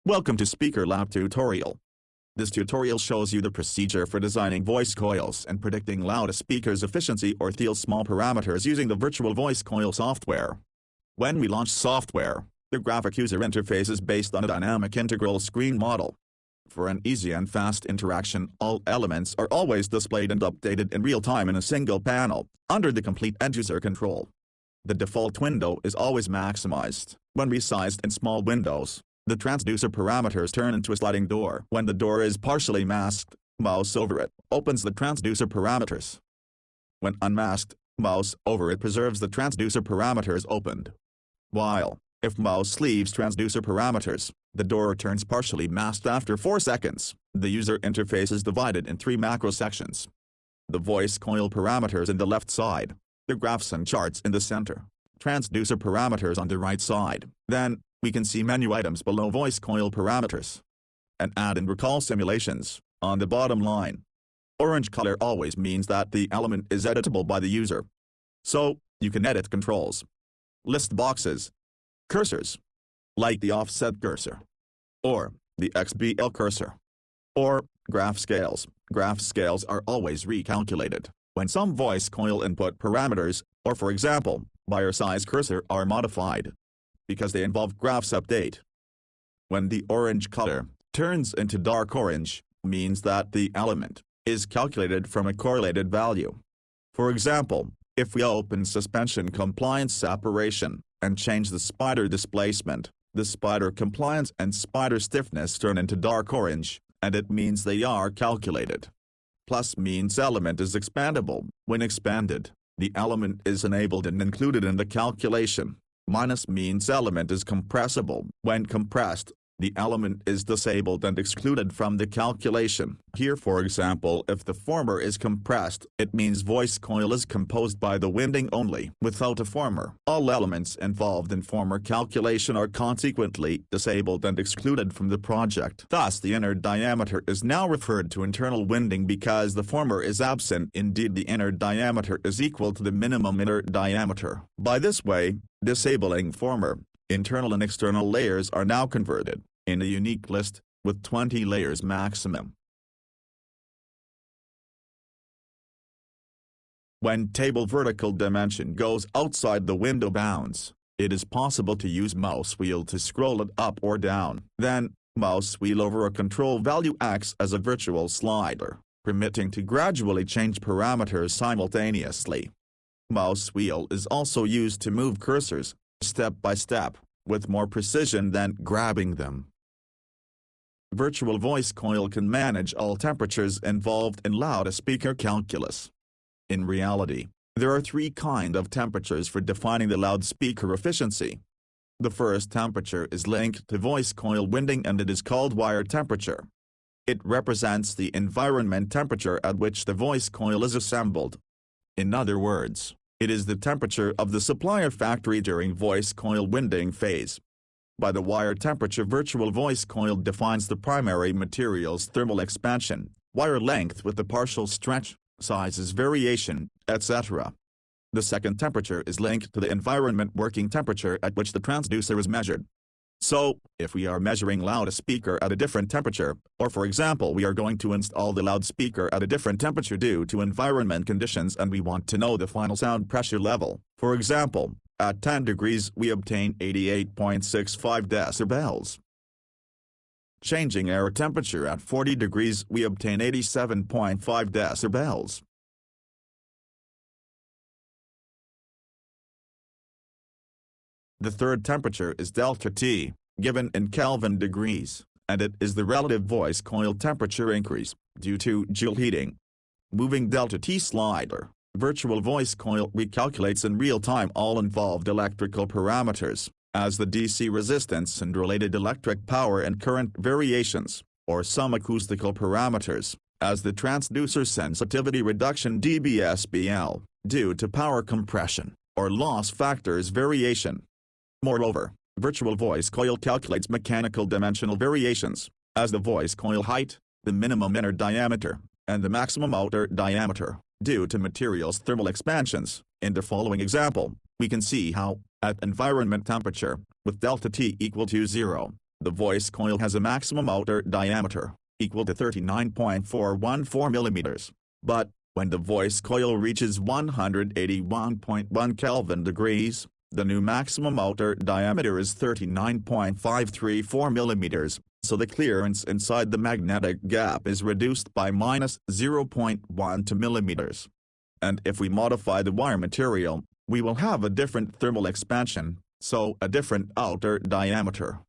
Welcome to SpeakerLAB tutorial. This tutorial shows you the procedure for designing voice coils and predicting loudspeakers efficiency or steals small parameters using the Virtual Voice Coil software. When we launch software, the graphic user interface is based on a dynamic integral screen model. For an easy and fast interaction, all elements are always displayed and updated in real time in a single panel, under the complete end-user control. The default window is always maximized. When resized in small windows, the transducer parameters turn into a sliding door. When the door is partially masked, mouse over it opens the transducer parameters. When unmasked, mouse over it preserves the transducer parameters opened. While, if mouse leaves transducer parameters, the door turns partially masked after 4 seconds. The user interface is divided in 3 macro sections. The voice coil parameters in the left side, the graphs and charts in the center, transducer parameters on the right side. Then, we can see menu items below voice coil parameters. And add and recall simulations, on the bottom line. Orange color always means that the element is editable by the user. So, you can edit controls, list boxes, cursors, like the offset cursor, or the XBL cursor, or graph scales. Graph scales are always recalculated when some voice coil input parameters, or for example, wire size cursor are modified, because they involve graphs update. When the orange color turns into dark orange, means that the element is calculated from a correlated value. For example, if we open suspension compliance separation, and change the spider displacement, the spider compliance and spider stiffness turn into dark orange, and it means they are calculated. Plus means element is expandable. When expanded, the element is enabled and included in the calculation. Minus means element is compressible. When compressed, the element is disabled and excluded from the calculation. Here for example, if the former is compressed, it means voice coil is composed by the winding only, without a former. All elements involved in former calculation are consequently disabled and excluded from the project. Thus the inner diameter is now referred to internal winding because the former is absent. Indeed, the inner diameter is equal to the minimum inner diameter. By this way, disabling former, internal and external layers are now converted, in a unique list, with 20 layers maximum. When table vertical dimension goes outside the window bounds, it is possible to use mouse wheel to scroll it up or down. Then, mouse wheel over a control value acts as a virtual slider, permitting to gradually change parameters simultaneously. Mouse wheel is also used to move cursors, step by step, with more precision than grabbing them. Virtual Voice Coil can manage all temperatures involved in loudspeaker calculus. In reality, there are 3 kinds of temperatures for defining the loudspeaker efficiency. The first temperature is linked to voice coil winding and it is called wire temperature. It represents the environment temperature at which the voice coil is assembled. In other words, it is the temperature of the supplier factory during voice coil winding phase. By the wire temperature, Virtual Voice Coil defines the primary material's thermal expansion, wire length with the partial stretch, sizes variation, etc. The second temperature is linked to the environment working temperature at which the transducer is measured. So, if we are measuring loudspeaker at a different temperature, or for example we are going to install the loudspeaker at a different temperature due to environment conditions and we want to know the final sound pressure level, for example, at 10 degrees we obtain 88.65 decibels. Changing air temperature at 40 degrees we obtain 87.5 decibels. The third temperature is delta T, given in Kelvin degrees, and it is the relative voice coil temperature increase, due to Joule heating. Moving delta T slider, Virtual Voice Coil recalculates in real time all involved electrical parameters, as the DC resistance and related electric power and current variations, or some acoustical parameters, as the transducer sensitivity reduction dB/SPL, due to power compression, or loss factors variation. Moreover, Virtual Voice Coil calculates mechanical dimensional variations, as the voice coil height, the minimum inner diameter, and the maximum outer diameter, due to material's thermal expansions. In the following example, we can see how, at environment temperature, with delta T equal to 0, The voice coil has a maximum outer diameter, equal to 39.414 mm. But, when the voice coil reaches 181.1 Kelvin degrees, the new maximum outer diameter is 39.534 mm, so the clearance inside the magnetic gap is reduced by minus 0.12 mm. And if we modify the wire material, we will have a different thermal expansion, so a different outer diameter.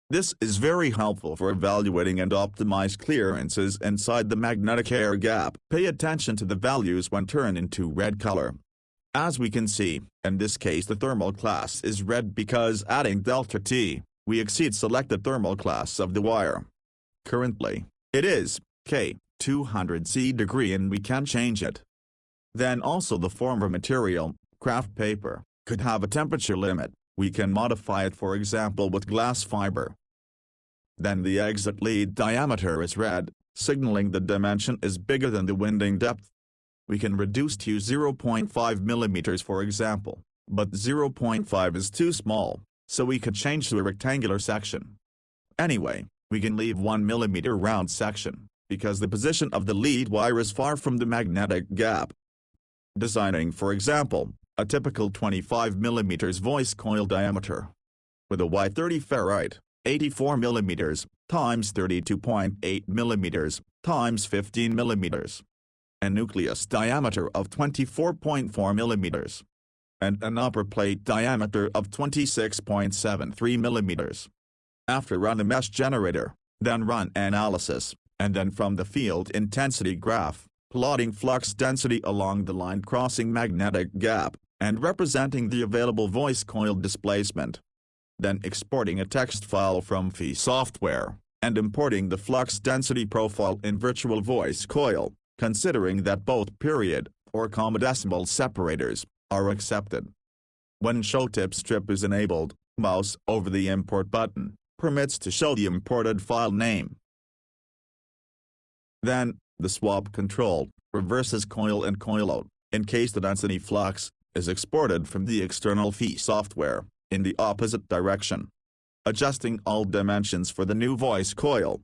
This is very helpful for evaluating and optimize clearances inside the magnetic air gap. Pay attention to the values when turned into red color. As we can see, in this case the thermal class is red because adding delta T, we exceed selected thermal class of the wire. Currently, it is K 200C degree and we can change it. Then also the form of material, craft paper, could have a temperature limit. We can modify it for example with glass fiber. Then the exit lead diameter is red, signaling the dimension is bigger than the winding depth. We can reduce to 0.5 mm for example, but 0.5 is too small, so we could change to a rectangular section. Anyway, we can leave 1 mm round section, because the position of the lead wire is far from the magnetic gap. Designing for example, a typical 25 mm voice coil diameter. With a Y30 ferrite, 84 mm, times 32.8 mm, times 15 mm. A nucleus diameter of 24.4 mm. And an upper plate diameter of 26.73 mm. After run the mesh generator, then run analysis, and then from the field intensity graph, plotting flux density along the line crossing magnetic gap, and representing the available voice coil displacement. Then exporting a text file from VVC software, and importing the flux density profile in Virtual Voice Coil, considering that both period, or comma decimal separators, are accepted. When Show Tip Strip is enabled, mouse over the import button, permits to show the imported file name. Then, the swap control, reverses coil and coilout, in case the density flux, is exported from the external VVC software, in the opposite direction. Adjusting all dimensions for the new voice coil.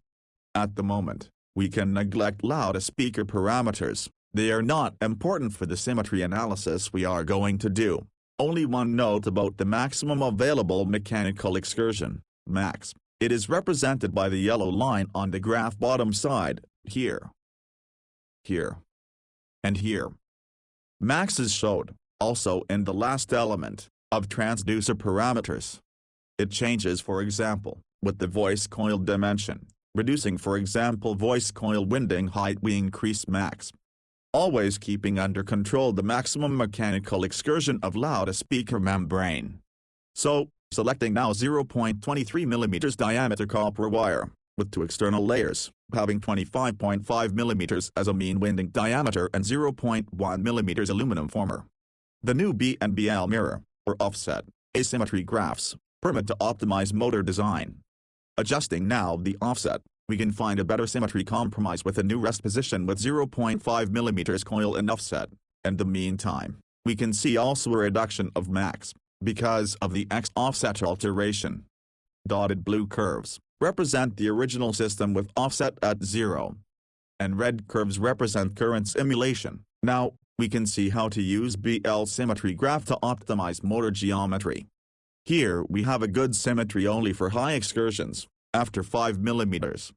At the moment, we can neglect loudspeaker parameters, they are not important for the symmetry analysis we are going to do. Only one note about the maximum available mechanical excursion, max. It is represented by the yellow line on the graph bottom side, here, and here. Max is showed, also in the last element, of transducer parameters. It changes for example, with the voice coil dimension, reducing for example voice coil winding height we increase max. Always keeping under control the maximum mechanical excursion of loudspeaker membrane. So, selecting now 0.23 mm diameter copper wire, with two external layers, having 25.5 mm as a mean winding diameter and 0.1 mm aluminum former. The new B and BL mirror, or offset, asymmetry graphs, permit to optimize motor design. Adjusting now the offset, we can find a better symmetry compromise with a new rest position with 0.5 mm coil and offset. In the meantime, we can see also a reduction of max, because of the X offset alteration. Dotted blue curves represent the original system with offset at 0. And red curves represent current simulation. Now, we can see how to use BL symmetry graph to optimize motor geometry. Here we have a good symmetry only for high excursions, after 5 mm.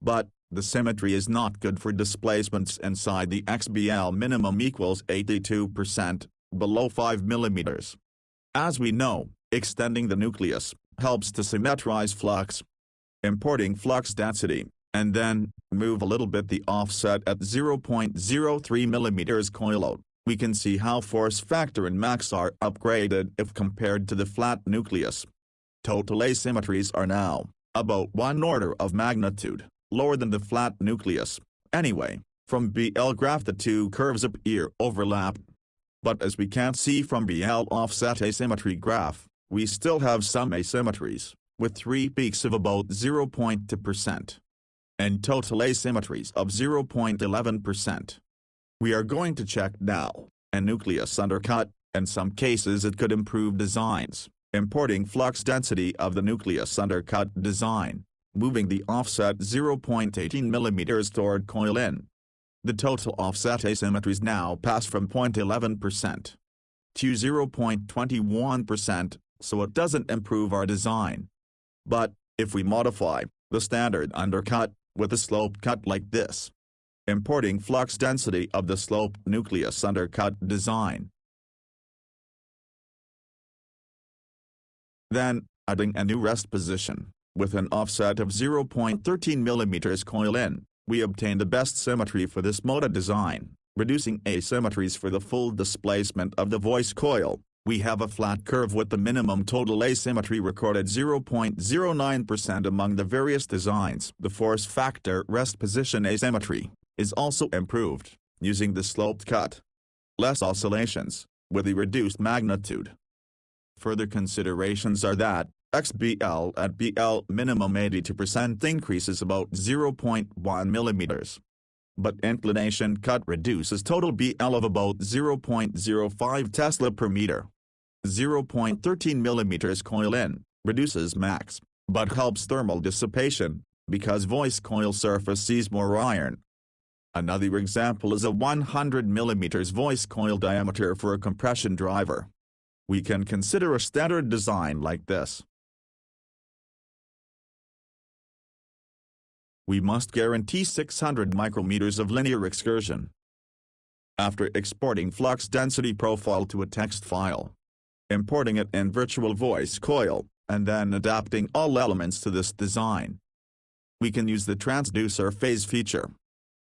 But, the symmetry is not good for displacements inside the XBL minimum equals 82%, below 5 mm. As we know, extending the nucleus helps to symmetrize flux. Importing flux density, and then, move a little bit the offset at 0.03 mm coil out, we can see how force factor and max are upgraded if compared to the flat nucleus. Total asymmetries are now, about 1 order of magnitude, lower than the flat nucleus. Anyway, from BL graph the two curves appear overlapped. But as we can't see from BL offset asymmetry graph, we still have some asymmetries, with 3 peaks of about 0.2%. And total asymmetries of 0.11%. We are going to check now, a nucleus undercut, in some cases it could improve designs, Importing flux density of the nucleus undercut design, moving the offset 0.18 mm toward coil in. The total offset asymmetries now pass from 0.11% to 0.21%, so it doesn't improve our design. But, if we modify the standard undercut with a sloped cut like this, importing flux density of the sloped nucleus undercut design, then, adding a new rest position, with an offset of 0.13 mm coil in, we obtain the best symmetry for this moda design, reducing asymmetries for the full displacement of the voice coil. We have a flat curve with the minimum total asymmetry recorded 0.09% among the various designs. The force factor rest position asymmetry is also improved, using the sloped cut. Less oscillations, with a reduced magnitude. Further considerations are that, XBL at BL minimum 82% increases about 0.1 mm. But inclination cut reduces total BL of about 0.05 Tesla per meter. 0.13 mm coil in, reduces max, but helps thermal dissipation, because voice coil surface sees more iron. Another example is a 100 mm voice coil diameter for a compression driver. We can consider a standard design like this. We must guarantee 600 micrometers of linear excursion. After exporting flux density profile to a text file, importing it in Virtual Voice Coil, and then adapting all elements to this design, we can use the Transducer phase feature.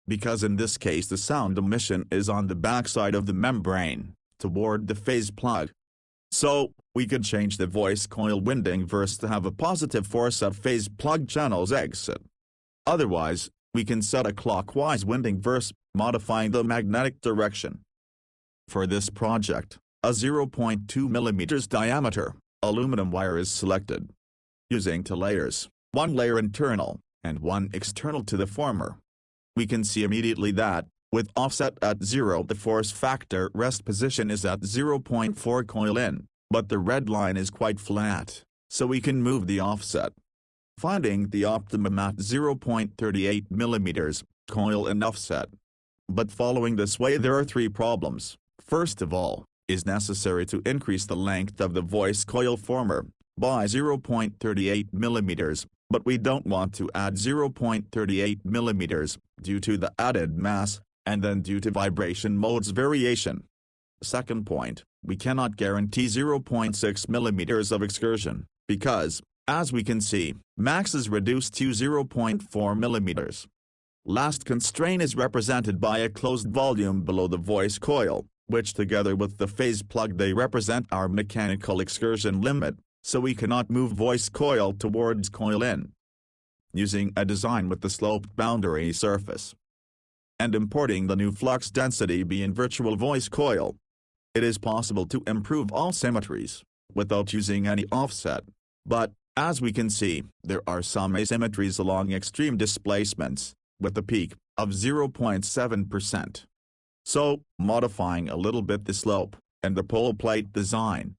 Because in this case the sound emission is on the backside of the membrane, toward the phase plug. So, we could change the voice coil winding verse to have a positive force at phase plug channel's exit. Otherwise, we can set a clockwise winding verse, modifying the magnetic direction. For this project, a 0.2 mm diameter aluminum wire is selected. Using 2 layers, 1 layer internal, and 1 external to the former. We can see immediately that, with offset at 0 the force factor rest position is at 0.4 coil in, but the red line is quite flat, so we can move the offset. Finding the optimum at 0.38 mm, coil in offset. But following this way there are 3 problems. First of all, is necessary to increase the length of the voice coil former, by 0.38 mm, but we don't want to add 0.38 mm, due to the added mass, and then due to vibration modes variation. Second point, we cannot guarantee 0.6 mm of excursion, because, as we can see, max is reduced to 0.4 mm. Last constraint is represented by a closed volume below the voice coil, which together with the phase plug they represent our mechanical excursion limit, so we cannot move voice coil towards coil in. Using a design with the sloped boundary surface, and importing the new flux density B in Virtual Voice Coil, it is possible to improve all symmetries, without using any offset. But, as we can see, there are some asymmetries along extreme displacements, with a peak of 0.7%. So, modifying a little bit the slope, and the pole plate design.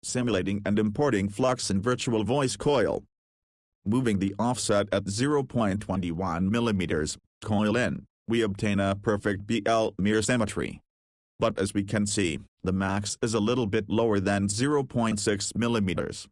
Simulating and importing flux in Virtual Voice Coil. Moving the offset at 0.21 mm, coil in, we obtain a perfect BL mirror symmetry. But as we can see, the max is a little bit lower than 0.6 mm.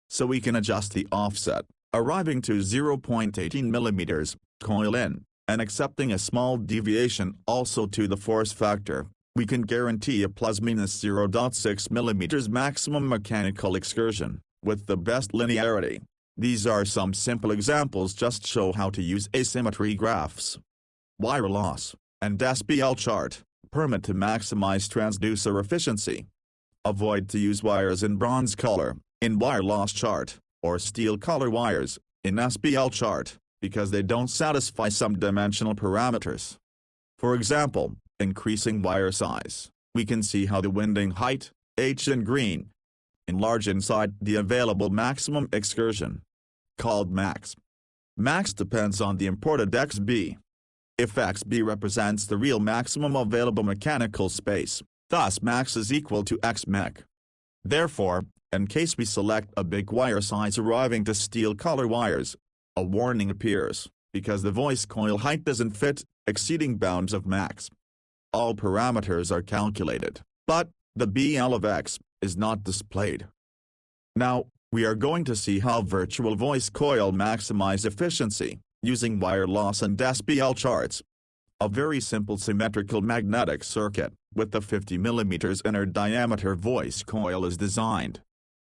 So we can adjust the offset, arriving to 0.18 mm, coil in, and accepting a small deviation also to the force factor, we can guarantee a plus-minus 0.6 mm maximum mechanical excursion, with the best linearity. These are some simple examples just show how to use asymmetry graphs, wire loss, and SPL chart, permit to maximize transducer efficiency. Avoid to use wires in bronze color, in wire loss chart, or steel color wires, in SPL chart, because they don't satisfy some dimensional parameters. For example, increasing wire size, we can see how the winding height, H in green, enlarge inside the available maximum excursion, called max. Max depends on the imported XB. If XB represents the real maximum available mechanical space, thus max is equal to X mech. Therefore, in case we select a big wire size arriving to steel color wires, a warning appears, because the voice coil height doesn't fit, exceeding bounds of max. All parameters are calculated, but the BL of X is not displayed. Now, we are going to see how Virtual Voice Coil maximize efficiency, using wire loss and SPL charts. A very simple symmetrical magnetic circuit, with the 50 mm inner diameter voice coil is designed.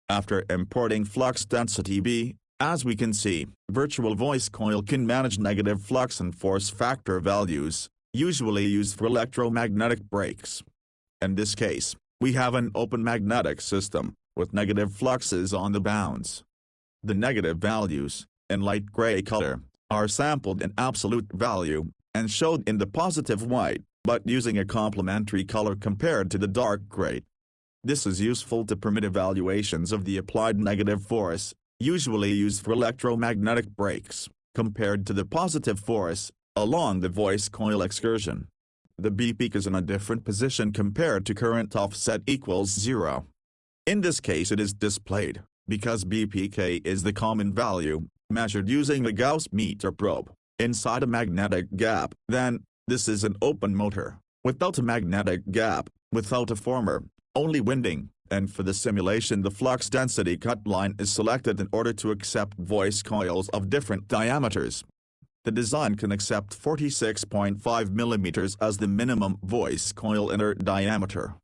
After importing flux density B, as we can see, Virtual Voice Coil can manage negative flux and force factor values, usually used for electromagnetic breaks. In this case, we have an open magnetic system, with negative fluxes on the bounds. The negative values, in light gray color, are sampled in absolute value, and showed in the positive white, but using a complementary color compared to the dark gray. This is useful to permit evaluations of the applied negative force, usually used for electromagnetic breaks, compared to the positive force, along the voice coil excursion. The B peak is in a different position compared to current offset equals 0. In this case it is displayed, because BPK is the common value, measured using a Gauss meter probe, inside a magnetic gap. Then, this is an open motor, without a magnetic gap, without a former, only winding, and for the simulation the flux density cut line is selected in order to accept voice coils of different diameters. The design can accept 46.5 mm as the minimum voice coil inner diameter.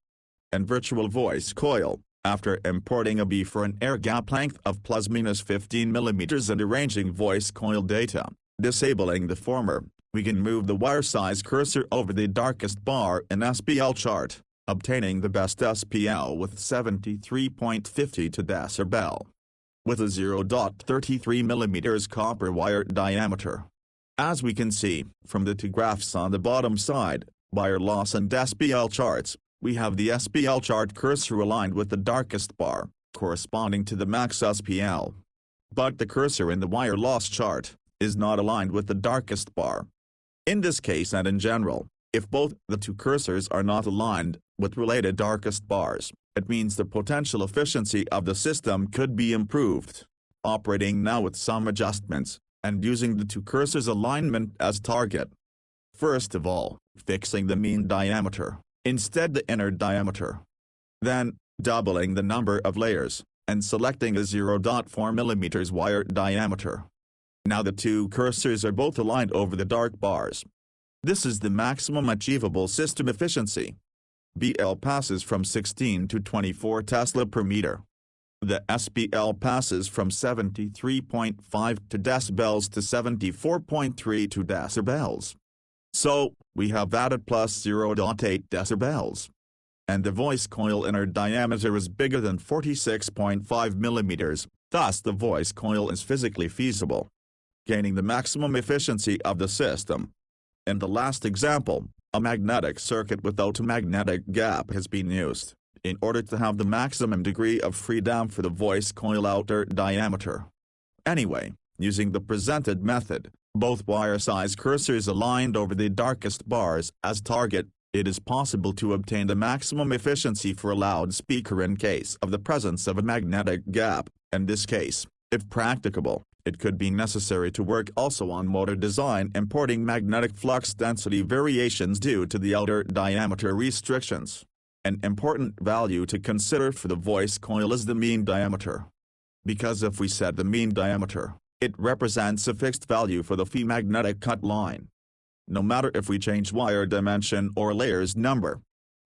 And Virtual Voice Coil, after importing a B for an air gap length of ± 15 mm and arranging voice coil data, disabling the former, we can move the wire size cursor over the darkest bar in SPL chart, obtaining the best SPL with 73.52 decibel. With a 0.33 mm copper wire diameter. As we can see, from the two graphs on the bottom side, wire loss and SPL charts, we have the SPL chart cursor aligned with the darkest bar, corresponding to the max SPL. But the cursor in the wire loss chart is not aligned with the darkest bar. In this case and in general, if both the two cursors are not aligned with related darkest bars, it means the potential efficiency of the system could be improved. Operating now with some adjustments, and using the two cursors' alignment as target. First of all, fixing the mean diameter, instead the inner diameter. Then, doubling the number of layers, and selecting a 0.4 mm wire diameter. Now the two cursors are both aligned over the dark bars. This is the maximum achievable system efficiency. BL passes from 16 to 24 Tesla per meter. The SPL passes from 73.52 decibels to 74.32 decibels. So, we have added plus 0.8 decibels. And the voice coil inner diameter is bigger than 46.5 mm, thus the voice coil is physically feasible, gaining the maximum efficiency of the system. In the last example, a magnetic circuit without a magnetic gap has been used, in order to have the maximum degree of freedom for the voice coil outer diameter. Anyway, using the presented method, both wire size cursors aligned over the darkest bars as target, it is possible to obtain the maximum efficiency for a loudspeaker in case of the presence of a magnetic gap. In this case, if practicable, it could be necessary to work also on motor design importing magnetic flux density variations due to the outer diameter restrictions. An important value to consider for the voice coil is the mean diameter. Because if we set the mean diameter, it represents a fixed value for the phi magnetic cut line. No matter if we change wire dimension or layers number.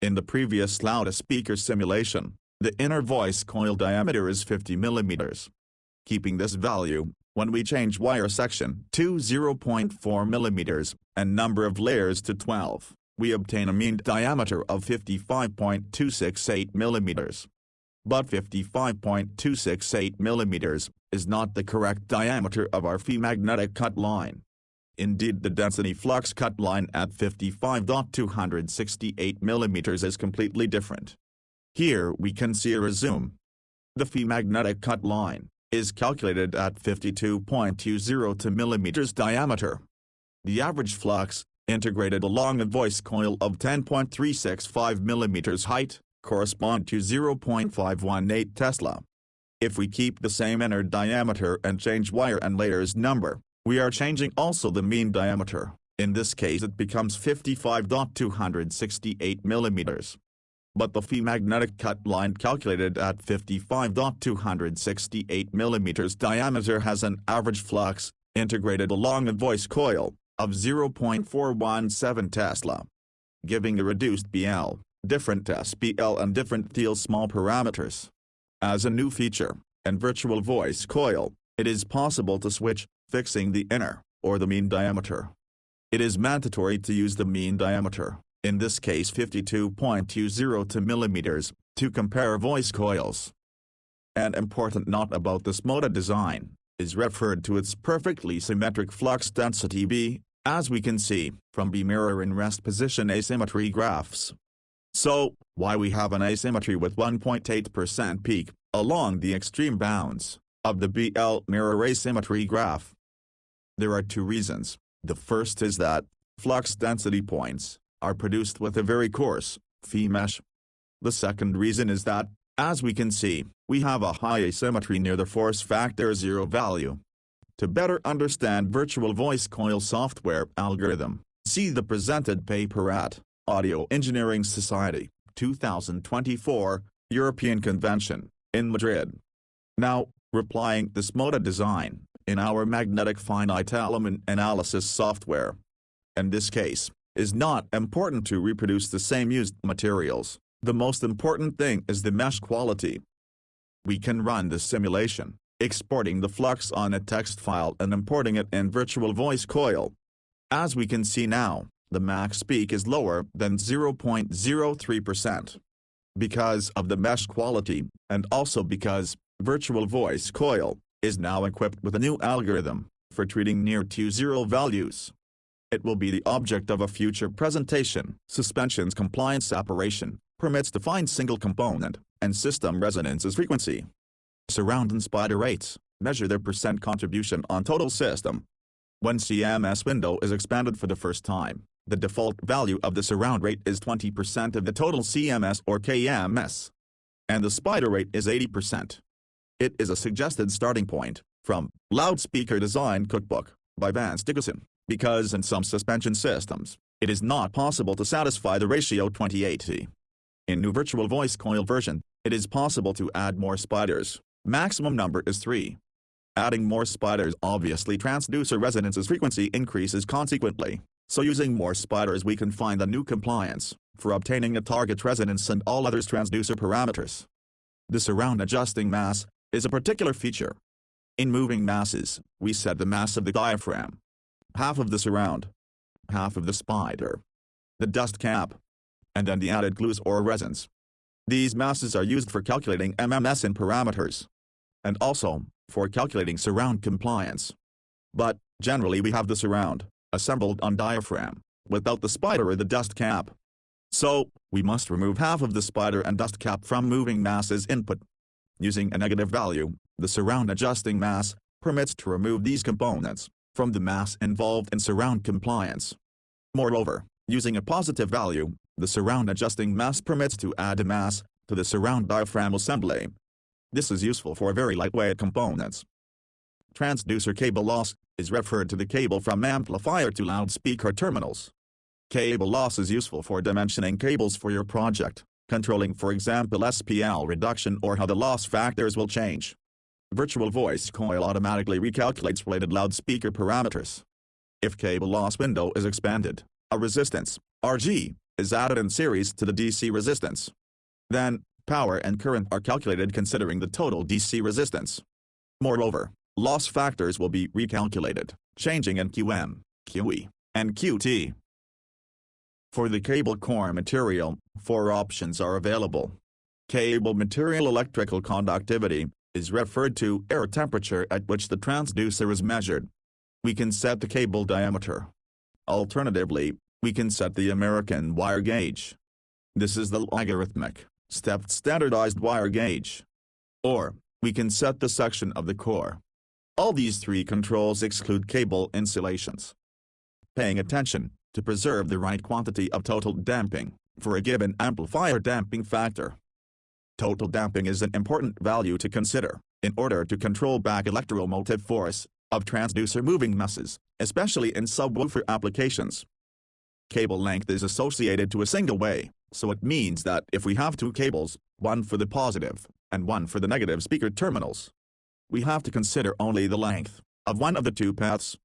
In the previous loudspeaker simulation, the inner voice coil diameter is 50 mm. Keeping this value, when we change wire section to 0.4 mm, and number of layers to 12, we obtain a mean diameter of 55.268 mm. But 55.268 mm is not the correct diameter of our phi magnetic cut line. Indeed, the density flux cut line at 55.268 mm is completely different. Here we can see a resume. The phi magnetic cut line is calculated at 52.202 mm diameter. The average flux, integrated along a voice coil of 10.365 mm height, correspond to 0.518 Tesla. If we keep the same inner diameter and change wire and layers number, we are changing also the mean diameter. In this case it becomes 55.268 mm. But the Phi magnetic cut line calculated at 55.268 mm diameter has an average flux, integrated along a voice coil, of 0.417 Tesla, giving a reduced BL, different SPL and different Thiel small parameters. As a new feature, in Virtual Voice Coil, it is possible to switch, fixing the inner, or the mean diameter. It is mandatory to use the mean diameter, in this case 52.202 mm, to compare voice coils. An important note about this motor design is referred to its perfectly symmetric flux density B, as we can see from B mirror in rest position asymmetry graphs. So, why we have an asymmetry with 1.8% peak, along the extreme bounds, of the BL mirror asymmetry graph? There are two reasons. The first is that flux density points are produced with a very coarse Phi mesh. The second reason is that, as we can see, we have a high asymmetry near the force factor 0 value. To better understand Virtual Voice Coil software algorithm, see the presented paper at Audio Engineering Society, 2024, European Convention, in Madrid. Now, applying this motor design in our magnetic finite element analysis software. In this case, is not important to reproduce the same used materials. The most important thing is the mesh quality. We can run the simulation, exporting the flux on a text file and importing it in Virtual Voice Coil. As we can see now, the max peak is lower than 0.03%. Because of the mesh quality, and also because Virtual Voice Coil is now equipped with a new algorithm for treating near to zero values. It will be the object of a future presentation. Suspension's compliance operation permits to find single component and system resonances frequency. Surround and spider rates measure their percent contribution on total system. When CMS window is expanded for the first time, the default value of the surround rate is 20% of the total CMS or KMS, and the spider rate is 80%. It is a suggested starting point from Loudspeaker Design Cookbook by Vance Dickerson, because in some suspension systems, it is not possible to satisfy the ratio 20/80. In new Virtual Voice Coil version, it is possible to add more spiders. Maximum number is 3. Adding more spiders obviously transducer resonances frequency increases consequently, so using more spiders we can find a new compliance for obtaining a target resonance and all others transducer parameters. The surround adjusting mass is a particular feature. In moving masses, we set the mass of the diaphragm, half of the surround, half of the spider, the dust cap, and then the added glues or resins. These masses are used for calculating MMS in parameters, and also for calculating surround compliance. But, generally we have the surround assembled on diaphragm, without the spider or the dust cap. So, we must remove half of the spider and dust cap from moving masses input. Using a negative value, the surround adjusting mass permits to remove these components from the mass involved in surround compliance. Moreover, using a positive value, the surround adjusting mass permits to add a mass to the surround diaphragm assembly. This is useful for very lightweight components. Transducer cable loss is referred to the cable from amplifier to loudspeaker terminals. Cable loss is useful for dimensioning cables for your project, controlling for example SPL reduction or how the loss factors will change. Virtual Voice Coil automatically recalculates related loudspeaker parameters. If cable loss window is expanded, a resistance, RG, is added in series to the DC resistance. Then, power and current are calculated considering the total DC resistance. Moreover, loss factors will be recalculated, changing in QM, QE, and QT. For the cable core material, 4 options are available. Cable material electrical conductivity is referred to air temperature at which the transducer is measured. We can set the cable diameter. Alternatively, we can set the American wire gauge. This is the logarithmic, stepped standardized wire gauge. Or, we can set the section of the core. All these 3 controls exclude cable insulations. Paying attention to preserve the right quantity of total damping, for a given amplifier damping factor. Total damping is an important value to consider, in order to control back electromotive force of transducer moving masses, especially in subwoofer applications. Cable length is associated to a single way, so it means that if we have two cables, one for the positive, and one for the negative speaker terminals, we have to consider only the length of one of the two paths.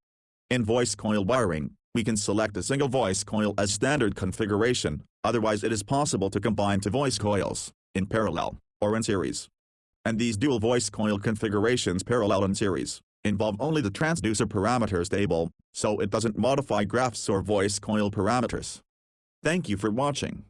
In voice coil wiring, we can select a single voice coil as standard configuration, otherwise it is possible to combine two voice coils, in parallel, or in series. And these dual voice coil configurations, parallel and series, involve only the transducer parameters table, so it doesn't modify graphs or voice coil parameters. Thank you for watching.